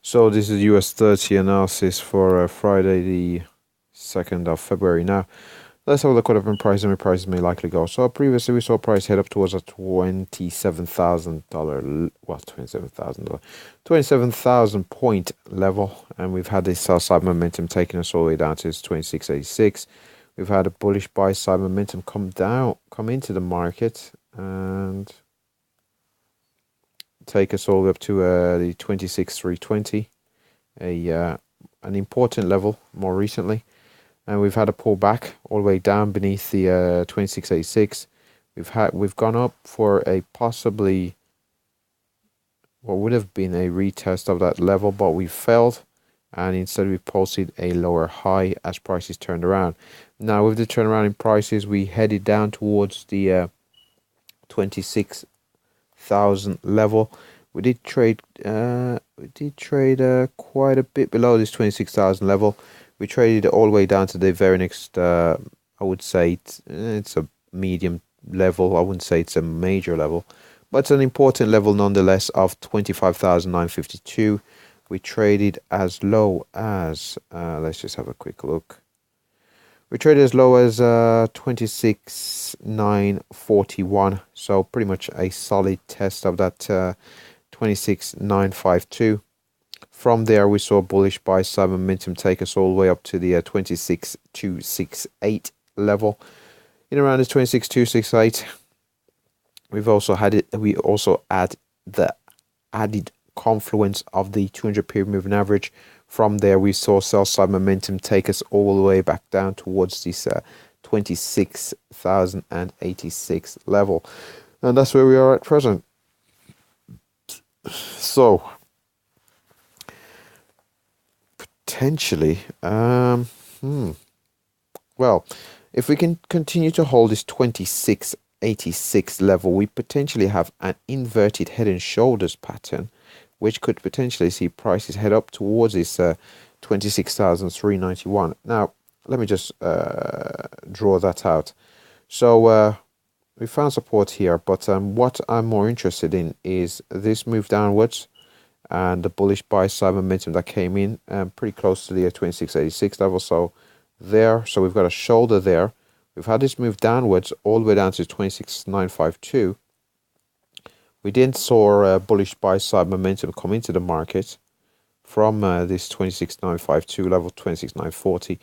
So this is US 30 analysis for Friday the 2nd of February. Now, let's have a look what different prices and where prices may likely go. So previously we saw price head up towards a $27,000, well, $27,000, 27,000 point level. And we've had this sell side momentum taking us all the way down to 2686. We've had a bullish buy side momentum come into the market and take us all the way up to the 26,320, an important level more recently. And we've had a pullback all the way down beneath the 2686. We've gone up for a possibly what would have been a retest of that level, but we failed, and instead we posted a lower high as prices turned around. Now with the turnaround in prices, we headed down towards the 26,000 level. We did trade quite a bit below this 26,000 level. We traded all the way down to the very next, I would say it's a medium level. I wouldn't say it's a major level, but it's an important level nonetheless of 25,952. We traded as low as, let's just have a quick look. We traded as low as 26,941. So pretty much a solid test of that 26,952. From there, we saw bullish buy side momentum take us all the way up to the 26,268 level. In around the 26,268, we also add the added confluence of the 200 period moving average. From there, we saw sell side momentum take us all the way back down towards this 26,086 level, and that's where we are at present. So potentially, well, if we can continue to hold this 2686 level, we potentially have an inverted head and shoulders pattern, which could potentially see prices head up towards this 26,391. Now, let me just draw that out. So we found support here, but what I'm more interested in is this move downwards and the bullish buy side momentum that came in pretty close to the 2686 level. So we've got a shoulder there. We've had this move downwards all the way down to 26,952. We then saw bullish buy side momentum come into the market from this 26,952 level, 26,940,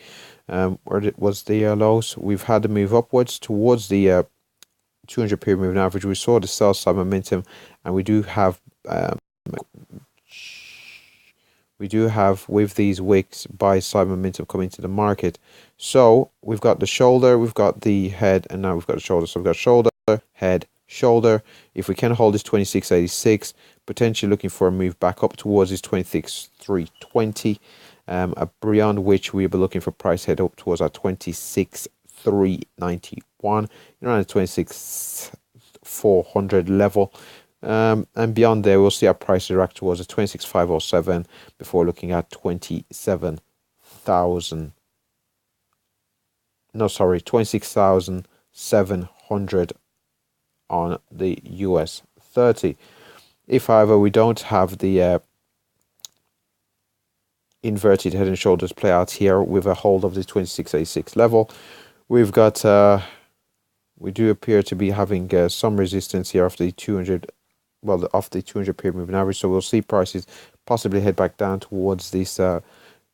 where it was the lows. We've had the move upwards towards the 200 period moving average. We saw the sell side momentum, and we do have with these wicks buy side momentum coming to the market. So we've got the shoulder, we've got the head, and now we've got the shoulder. So we've got shoulder, head, shoulder. If we can hold this 2686, potentially looking for a move back up towards this 26,320, beyond which we'll be looking for price head up towards our 26,391, around the 26,400 level. And beyond there, we'll see our price react towards the 26,507 before looking at 26,700 on the US 30. If, however, we don't have the inverted head and shoulders play out here with a hold of the 2686 level, we've got we do appear to be having some resistance here off the 200 period moving average. So we'll see prices possibly head back down towards this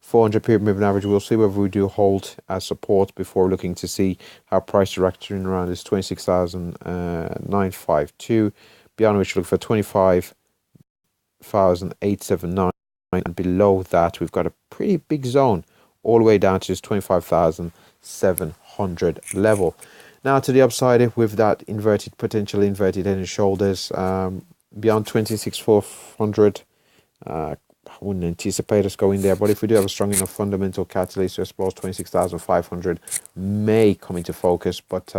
400 period moving average. We'll see whether we do hold as support before looking to see how price reaction around this 26,952, beyond which we look for 25,879, and below that we've got a pretty big zone all the way down to this 25,700 level. Now to the upside, with that potential inverted head and shoulders, beyond 26,400, I wouldn't anticipate us going there, but if we do have a strong enough fundamental catalyst, I suppose 26,500 may come into focus, but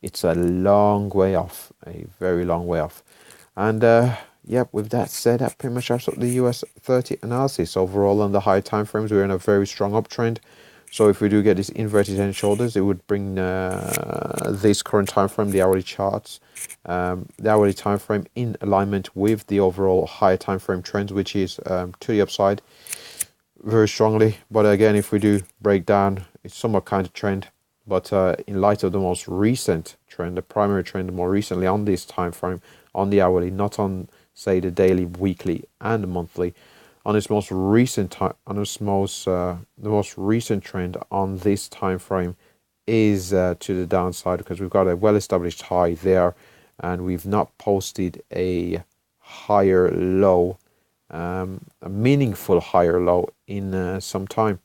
it's a long way off, a very long way off. And with that said, that pretty much wraps up the US 30 analysis. Overall, on the high time frames, we're in a very strong uptrend. So if we do get these inverted head and shoulders, it would bring this current time frame, the hourly charts, the hourly time frame in alignment with the overall higher time frame trend, which is to the upside very strongly. But again, if we do break down, it's somewhat kind of trend. But in light of the most recent trend, the primary trend more recently on this time frame, on the hourly, not on say the daily, weekly, and monthly, on this most recent time, on this the most recent trend on this time frame is to the downside, because we've got a well-established high there, and we've not posted a higher low, a meaningful higher low in some time.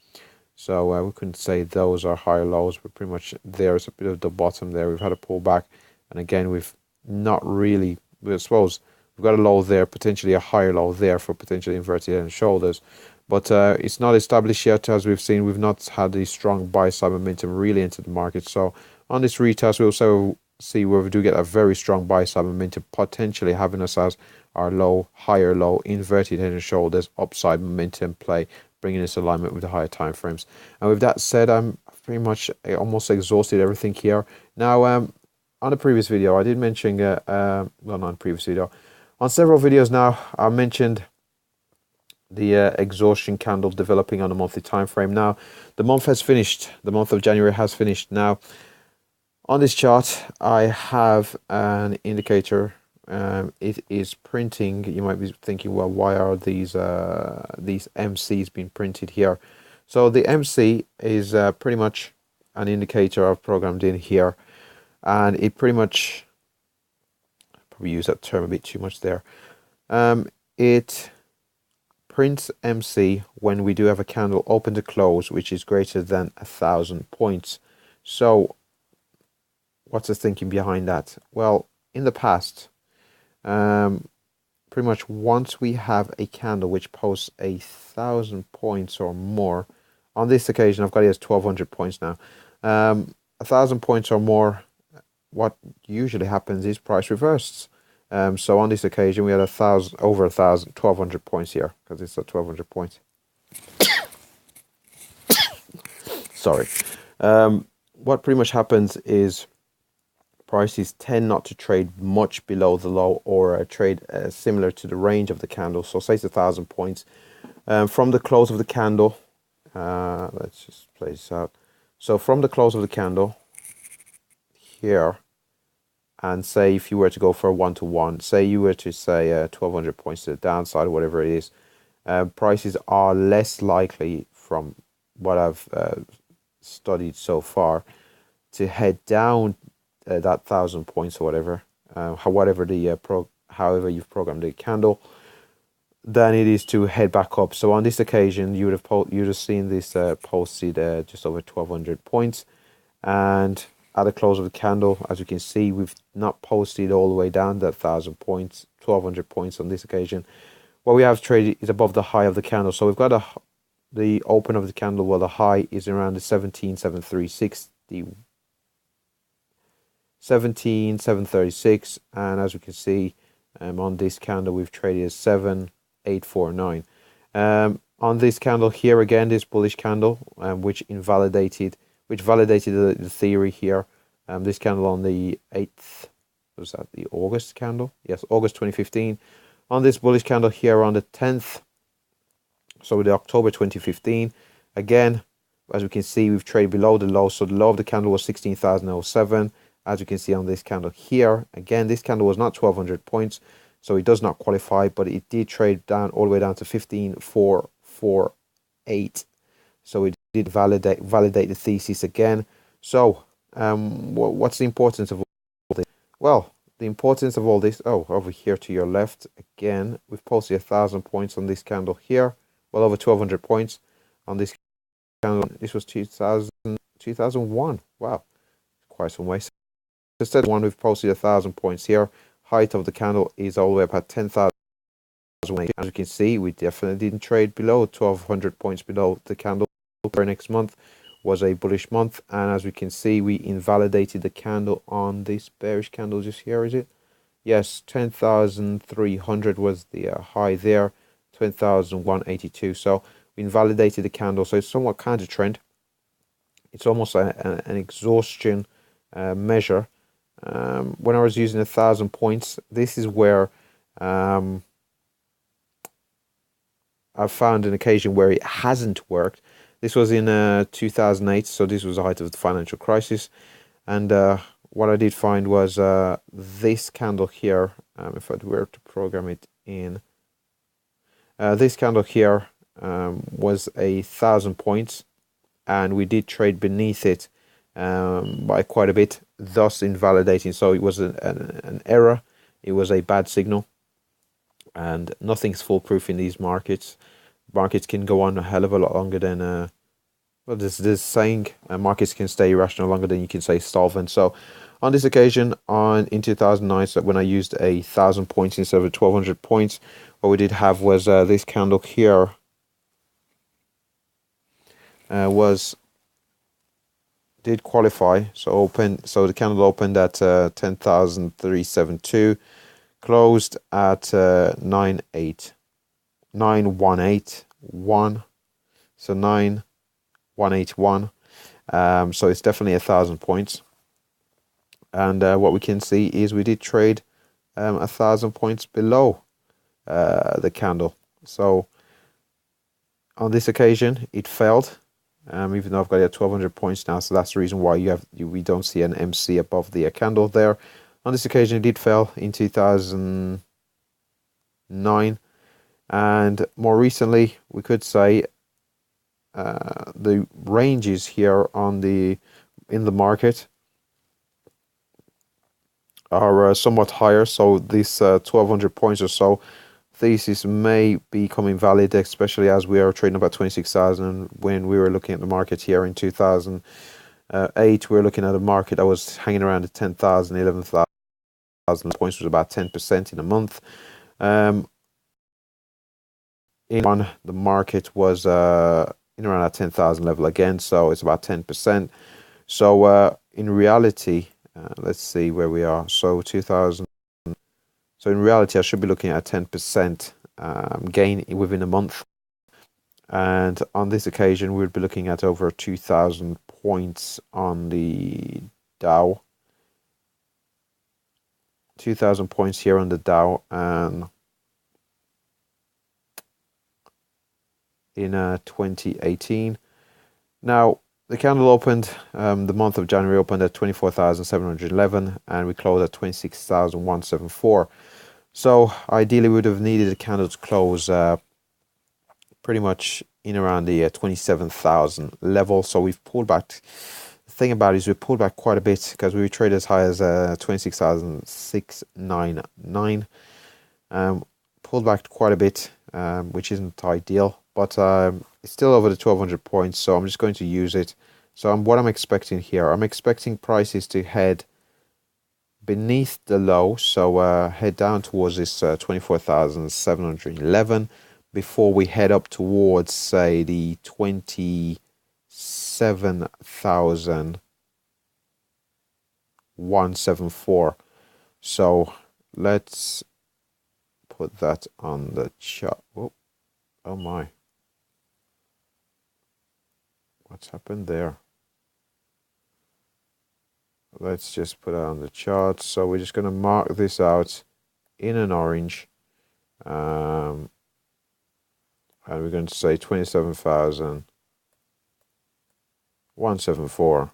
So we couldn't say those are higher lows. We're pretty much there's a bit of the bottom there. We've had a pullback, and again we've not really. I suppose we've got a low there, potentially a higher low there for potentially inverted head and shoulders, but it's not established yet. As we've seen, we've not had the strong buy side momentum really into the market. So on this retest, we'll also see where we do get a very strong buy side momentum, potentially having us as our low, higher low, inverted head and shoulders, upside momentum play, bringing this alignment with the higher time frames. And with that said, I'm pretty much almost exhausted everything here. Now, on the previous video, I did mention, well, not on the previous video, on several videos now, I mentioned the exhaustion candle developing on a monthly time frame. Now, the month has finished. The month of January has finished. Now, on this chart, I have an indicator. It is printing. You might be thinking, well, why are these MCs being printed here? So the MC is pretty much an indicator I've programmed in here, and it pretty much, probably use that term a bit too much there. It prints MC when we do have a candle open to close, which is greater than 1,000 points. So what's the thinking behind that? Well, in the past, pretty much once we have a candle which posts 1,000 points or more, on this occasion I've got it as 1,200 points now, 1,000 points or more, what usually happens is price reverses. So on this occasion we had 1,000, over 1,000, 1,200 points here, because it's at 1,200 points. Sorry. What pretty much happens is prices tend not to trade much below the low, or trade similar to the range of the candle. So say it's 1,000 points. From the close of the candle, let's just play this out. So from the close of the candle here, and say if you were to go for a one-to-one, say you were to say 1,200 points to the downside or whatever it is, prices are less likely, from what I've studied so far, to head down that 1,000 points or whatever, however you've programmed the candle, than it is to head back up. So on this occasion, you would have seen this posted just over 1,200 points, and at the close of the candle, as you can see, we've not posted all the way down that 1,000 points, 1,200 points on this occasion. What we have traded is above the high of the candle. So we've got the open of the candle, well, the high is around the 17,736, the 17,736, and as we can see, on this candle we've traded as 7,849. On this candle here again, this bullish candle, which validated the theory here. This candle on the 8th, was that the August candle? Yes, August 2015. On this bullish candle here on the 10th, so the October 2015, again, as we can see, we've traded below the low. So the low of the candle was 16,007. As you can see on this candle here, again, this candle was not 1,200 points, so it does not qualify, but it did trade down all the way down to 15,448. So it did validate the thesis again. So what's the importance of all this? Well, the importance of all this, over here to your left, again, we've posted 1,000 points on this candle here, well over 1,200 points on this candle. This was 2001. Wow, quite some way. Instead of one, we've posted 1,000 points here. Height of the candle is all the way up at 10,000. As you can see, we definitely didn't trade below 1,200 points below the candle. Next month was a bullish month, and as we can see, we invalidated the candle on this bearish candle just here. Is it? Yes, 10,300 was the high there, 10,182. So we invalidated the candle, so it's somewhat counter trend. It's almost an exhaustion measure. When I was using 1,000 points, this is where I found an occasion where it hasn't worked. This was in 2008, so this was the height of the financial crisis. And what I did find was this candle here, if I were to program it in, this candle here was 1,000 points, and we did trade beneath it by quite a bit, thus invalidating. So it was an error, it was a bad signal, and nothing's foolproof in these markets. Markets can go on a hell of a lot longer than well, there's saying markets can stay irrational longer than you can stay solvent. So on this occasion, in 2009, so when I used 1,000 points instead of 1,200 points, what we did have was this candle here did qualify. So the candle opened at 10,372, closed at 9,181. So 9,181. So it's definitely 1,000 points. And what we can see is we did trade 1,000 points below the candle. So on this occasion, it failed. Even though I've got it at 1,200 points now, so that's the reason why we don't see an MC above the candle there. On this occasion, it did fail in 2009, and more recently, we could say the ranges here in the market are somewhat higher. So this 1,200 points or so thesis may become invalid, especially as we are trading about 26,000. When we were looking at the market here in 2008, we were looking at a market that was hanging around the 10,000, 11,000 points, was about 10% in a month. The market was in around that 10,000 level again, so it's about 10%. So in reality, let's see where we are. So 2000. So in reality, I should be looking at 10% gain within a month. And on this occasion, we'll be looking at over 2,000 points on the Dow. 2,000 points here on the Dow, and in 2018. Now, the candle opened, the month of January opened at 24,711, and we closed at 26,174. So ideally, we would have needed the candle to close pretty much in around the 27,000 level. So we've pulled back. The thing about it is we pulled back quite a bit, because we traded as high as 26,699. Pulled back quite a bit, which isn't ideal, but it's still over the 1,200 points. So I'm just going to use it. So what I'm expecting here, I'm expecting prices to head beneath the low, so head down towards this 24,711 before we head up towards, say, the 27,174. So let's put that on the chart. Oh my, what's happened there? Let's just put it on the chart. So we're just going to mark this out in an orange. And we're going to say 27,174.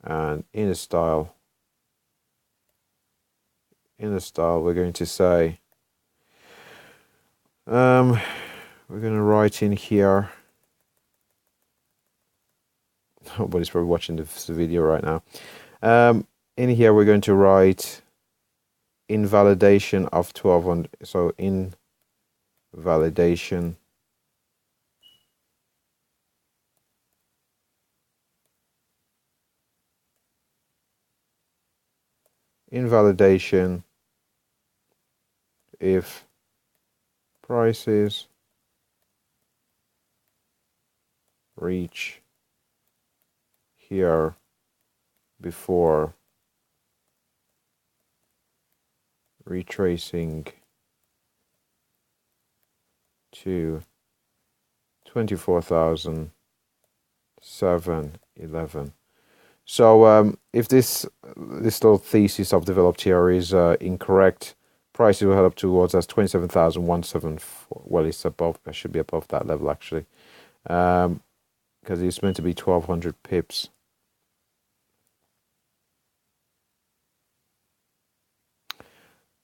And in a style, we're going to say, we're going to write in here. Nobody's probably watching this video right now. In here, we're going to write invalidation of 1,200. So invalidation if prices reach here before retracing to 24,000 7, 11. So if this little thesis I've developed here is incorrect, prices will head up towards as 27,174. Well, it's above. It should be above that level actually, because it's meant to be 1,200 pips.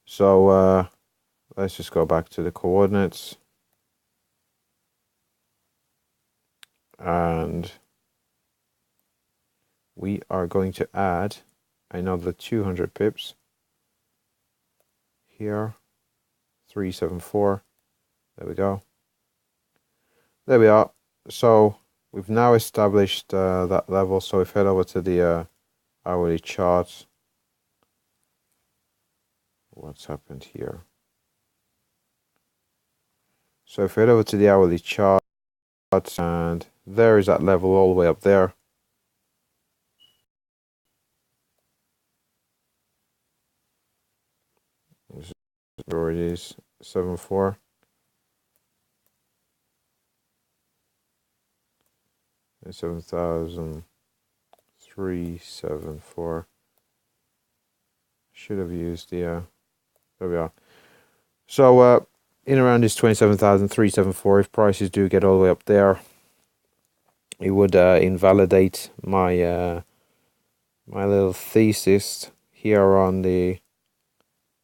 So let's just go back to the coordinates, and we are going to add another 200 pips here. 374. There we go. There we are. So we've now established that level. So if we head over to the hourly chart, what's happened here? So if we head over to the hourly chart, and there is that level all the way up there. Where it is, 74. And 7,374. Should have used the there we are. So in around this 27,374, if prices do get all the way up there, it would invalidate my my little thesis here on the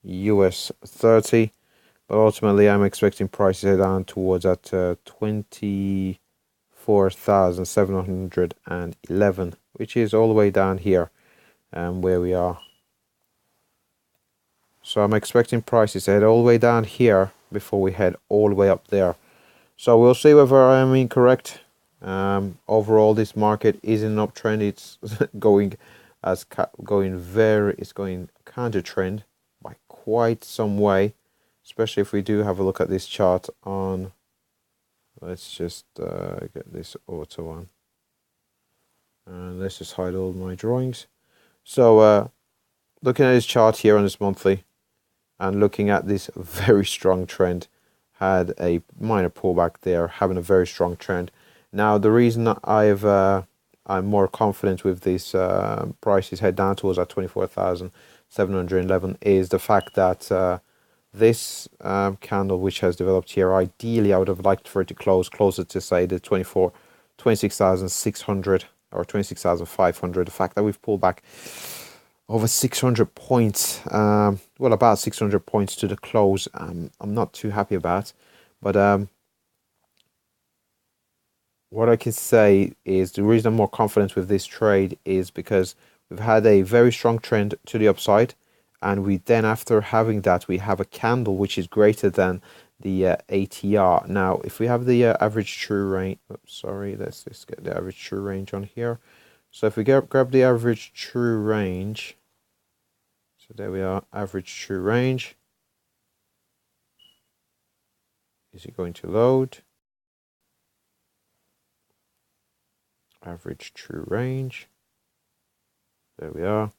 US 30, but ultimately I'm expecting prices to head down towards that 24,711, which is all the way down here, where we are. So I'm expecting prices to head all the way down here before we head all the way up there. So we'll see whether I am incorrect. Overall, this market is in an uptrend. It's going it's going counter trend by quite some way, especially if we do have a look at this chart on. Let's just get this auto on, and let's just hide all my drawings. So looking at this chart here on this monthly, and looking at this very strong trend, had a minor pullback there, having a very strong trend. Now the reason I'm more confident with these prices head down towards that 24,711 is the fact that this candle which has developed here, ideally I would have liked for it to close closer to say the 26,600 or 26,500. The fact that we've pulled back over 600 points, well, about 600 points to the close, I'm not too happy about. But what I can say is the reason I'm more confident with this trade is because we've had a very strong trend to the upside, and we then, after having that, we have a candle which is greater than the ATR. Now, if we have the average true range, oops, sorry, let's just get the average true range on here. So if we grab the average true range, so there we are, average true range. Is it going to load? Average true range. There we are.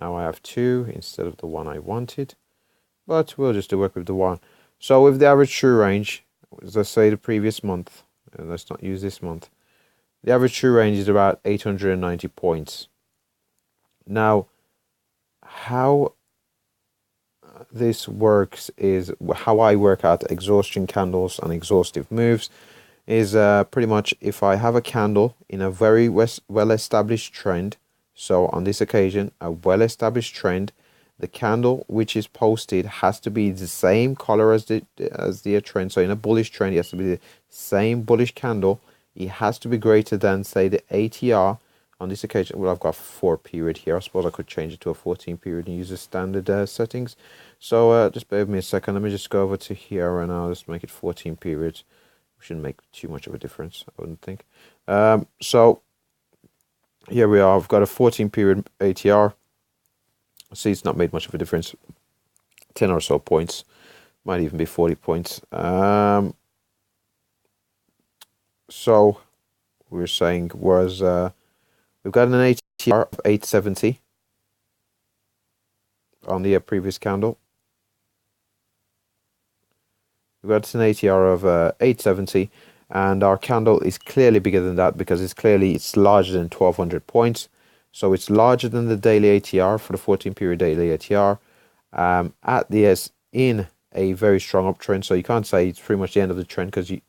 Now I have 2 instead of the one I wanted, but we'll just work with the 1. So with the average true range, as I say the previous month, and let's not use this month, the average true range is about 890 points. Now, how this works is how I work out exhaustion candles and exhaustive moves is pretty much if I have a candle in a very well-established trend. So on this occasion, a well-established trend, the candle which is posted has to be the same color as the trend. So in a bullish trend, it has to be the same bullish candle. It has to be greater than, say, the ATR. On this occasion, well, I've got 4 period here. I suppose I could change it to a 14 period and use the standard settings. So just bear with me a second. Let me just go over to here and I'll just make it 14 periods. Shouldn't make too much of a difference, I wouldn't think. So here we are. I've got a 14 period ATR. See, it's not made much of a difference. 10 or so points, might even be 40 points. So we were saying was we've got an ATR of 870 on the previous candle. We've got an ATR of 870, and our candle is clearly bigger than that because it's larger than 1200 points. So it's larger than the daily ATR for the 14 period daily ATR, at the in a very strong uptrend. So you can't say it's pretty much the end of the trend because you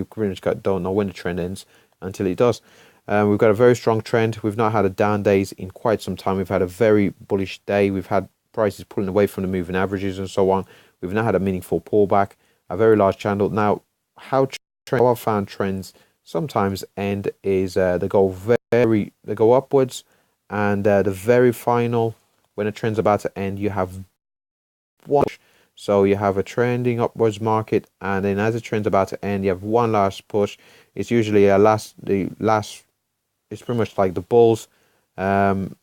pretty much don't know when the trend ends until it does. We've got a very strong trend. We've not had a down days in quite some time. We've had a very bullish day. We've had prices pulling away from the moving averages and so on. We've not had a meaningful pullback. A very large candle. Now, how I've found trends sometimes end is they go upwards, and the very final, when a trend's about to end, you have one. So you have a trending upwards market, and then as the trend's about to end, you have one last push. It's usually it's pretty much like the bulls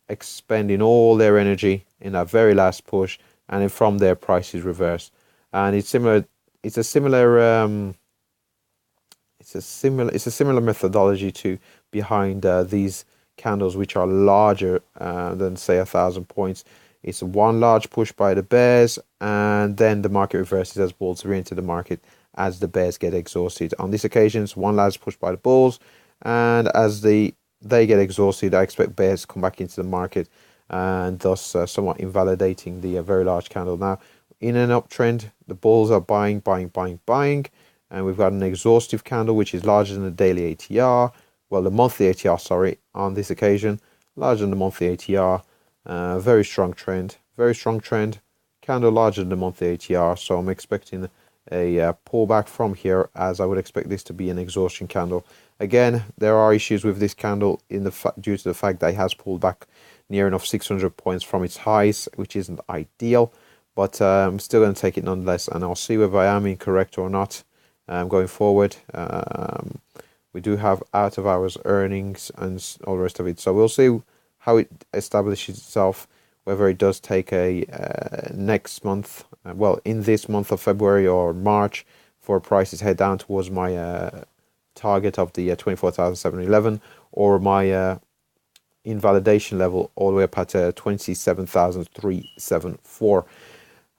expending all their energy in that very last push, and then from there prices reverse. And it's a similar methodology to behind these candles, which are larger than say 1,000 points. It's one large push by the bears, and then the market reverses as bulls re-enter the market as the bears get exhausted. On this occasion, it's one large push by the bulls, and as they get exhausted, I expect bears to come back into the market, and thus somewhat invalidating the very large candle. Now, in an uptrend, the bulls are buying, and we've got an exhaustive candle which is larger than the daily ATR. Well, the monthly ATR, sorry, on this occasion, larger than the monthly ATR. Very strong trend, candle larger than the monthly ATR. So I'm expecting a pullback from here, as I would expect this to be an exhaustion candle. Again, there are issues with this candle due to the fact that it has pulled back near enough 600 points from its highs, which isn't ideal, but I'm still going to take it nonetheless, and I'll see whether I am incorrect or not going forward. We do have out of hours earnings and all the rest of it, so we'll see how it establishes itself, whether it does take a next month, in this month of February or March, for prices head down towards my target of the 24,711, or my invalidation level all the way up at 27,374.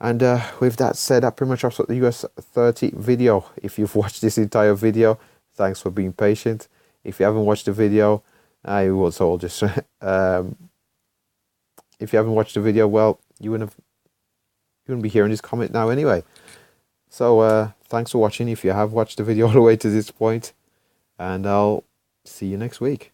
And with that said, that pretty much wraps up the US 30 video. If you've watched this entire video, thanks for being patient. If you haven't watched the video, I will just if you haven't watched the video, well, you wouldn't be hearing this comment now anyway. So thanks for watching if you have watched the video all the way to this point, and I'll see you next week.